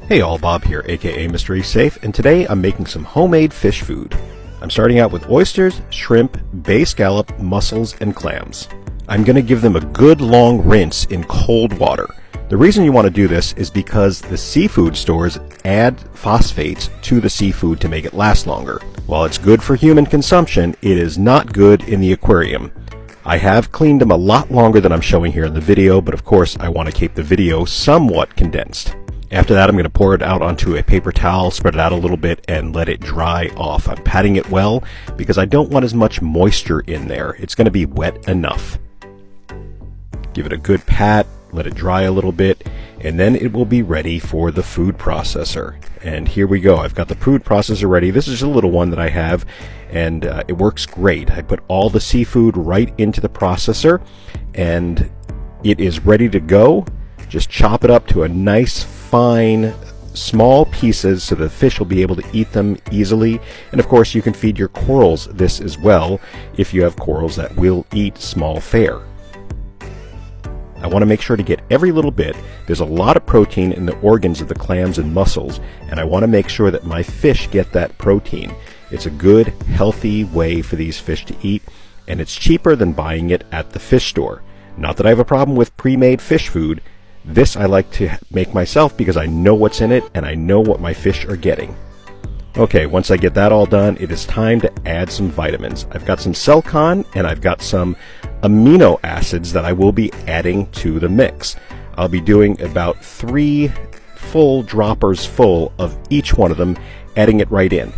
Hey all, Bob here, aka Mr. Reef Safe, and today I'm making some homemade fish food. I'm starting out with oysters, shrimp, bay scallop, mussels, and clams. I'm going to give them a good long rinse in cold water. The reason you want to do this is because the seafood stores add phosphates to the seafood to make it last longer. While it's good for human consumption, it is not good in the aquarium. I have cleaned them a lot longer than I'm showing here in the video, but of course I want to keep the video somewhat condensed. After that, I'm going to pour it out onto a paper towel, spread it out a little bit, and let it dry off. I'm patting it well because I don't want as much moisture in there. It's going to be wet enough. Give it a good pat, let it dry a little bit, and then it will be ready for the food processor. And here we go. I've got the food processor ready. This is a little one that I have, and it works great. I put all the seafood right into the processor, and it is ready to go. Just chop it up to a nice fine small pieces so the fish will be able to eat them easily. And of course you can feed your corals this as well if you have corals that will eat small fare. I want to make sure to get every little bit. There's a lot of protein in the organs of the clams and mussels, and I want to make sure that my fish get that protein. It's a good, healthy way for these fish to eat, and it's cheaper than buying it at the fish store. Not that I have a problem with pre-made fish food. This I like to make myself because I know what's in it and I know what my fish are getting. Okay, once I get that all done, it is time to add some vitamins. I've got some Celcon and I've got some amino acids that I will be adding to the mix. I'll be doing about 3 full droppers full of each one of them, adding it right in.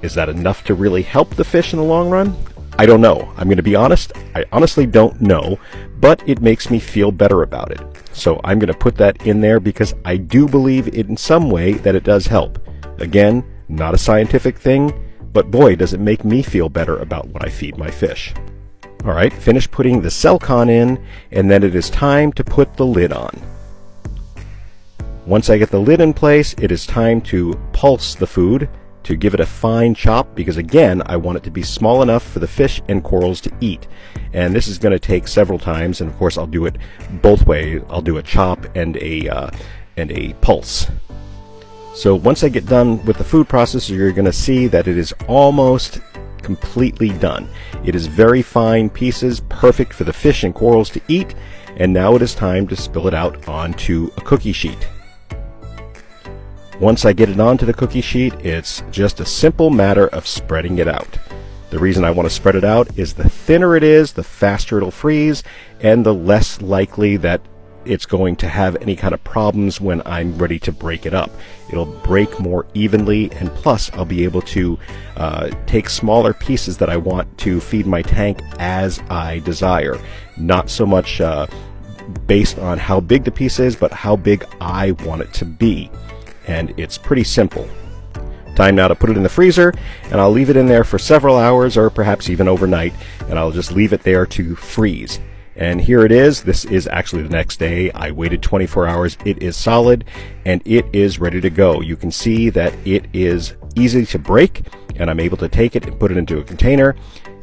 Is that enough to really help the fish in the long run? I don't know. I'm going to be honest. I honestly don't know, but it makes me feel better about it. So I'm going to put that in there because I do believe in some way that it does help. Again, not a scientific thing, but boy, does it make me feel better about what I feed my fish. All right, finish putting the Celcon in, and then it is time to put the lid on. Once I get the lid in place, it is time to pulse the food, to give it a fine chop, because again I want it to be small enough for the fish and corals to eat. And this is going to take several times, and of course I'll do it both ways. I'll do a chop and a pulse. So once I get done with the food processor, you're going to see that it is almost completely done. It is very fine pieces, perfect for the fish and corals to eat, and now it is time to spill it out onto a cookie sheet. Once I get it onto the cookie sheet, it's just a simple matter of spreading it out. The reason I want to spread it out is the thinner it is, the faster it'll freeze, and the less likely that it's going to have any kind of problems when I'm ready to break it up. It'll break more evenly, and plus I'll be able to take smaller pieces that I want to feed my tank as I desire. Not so much based on how big the piece is, but how big I want it to be. And it's pretty simple. Time now to put it in the freezer, and I'll leave it in there for several hours or perhaps even overnight, and I'll just leave it there to freeze. And here it is. This is actually the next day. I waited 24 hours. It is solid and it is ready to go. You can see that it is easy to break, and I'm able to take it and put it into a container.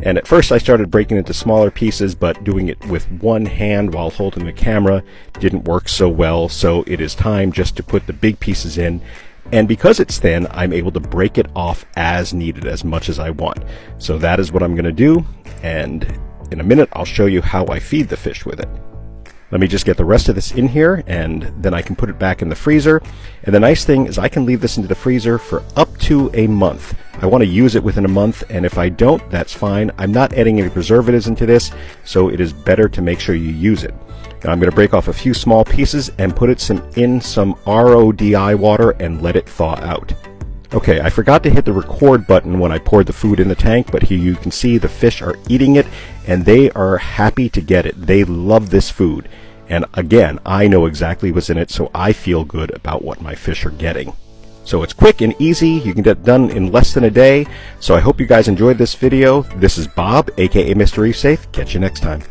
And at first I started breaking into smaller pieces, but doing it with one hand while holding the camera didn't work so well. So it is time just to put the big pieces in. And because it's thin, I'm able to break it off as needed, as much as I want. So that is what I'm going to do. And in a minute, I'll show you how I feed the fish with it. Let me just get the rest of this in here, and then I can put it back in the freezer. And the nice thing is I can leave this into the freezer for up to a month. I want to use it within a month, and if I don't, that's fine. I'm not adding any preservatives into this, so it is better to make sure you use it. Now I'm going to break off a few small pieces and put it in some RODI water and let it thaw out. Okay, I forgot to hit the record button when I poured the food in the tank, but here you can see the fish are eating it, and they are happy to get it. They love this food. And again, I know exactly what's in it, so I feel good about what my fish are getting. So it's quick and easy. You can get it done in less than a day. So I hope you guys enjoyed this video. This is Bob, aka Mr. Reef Safe. Catch you next time.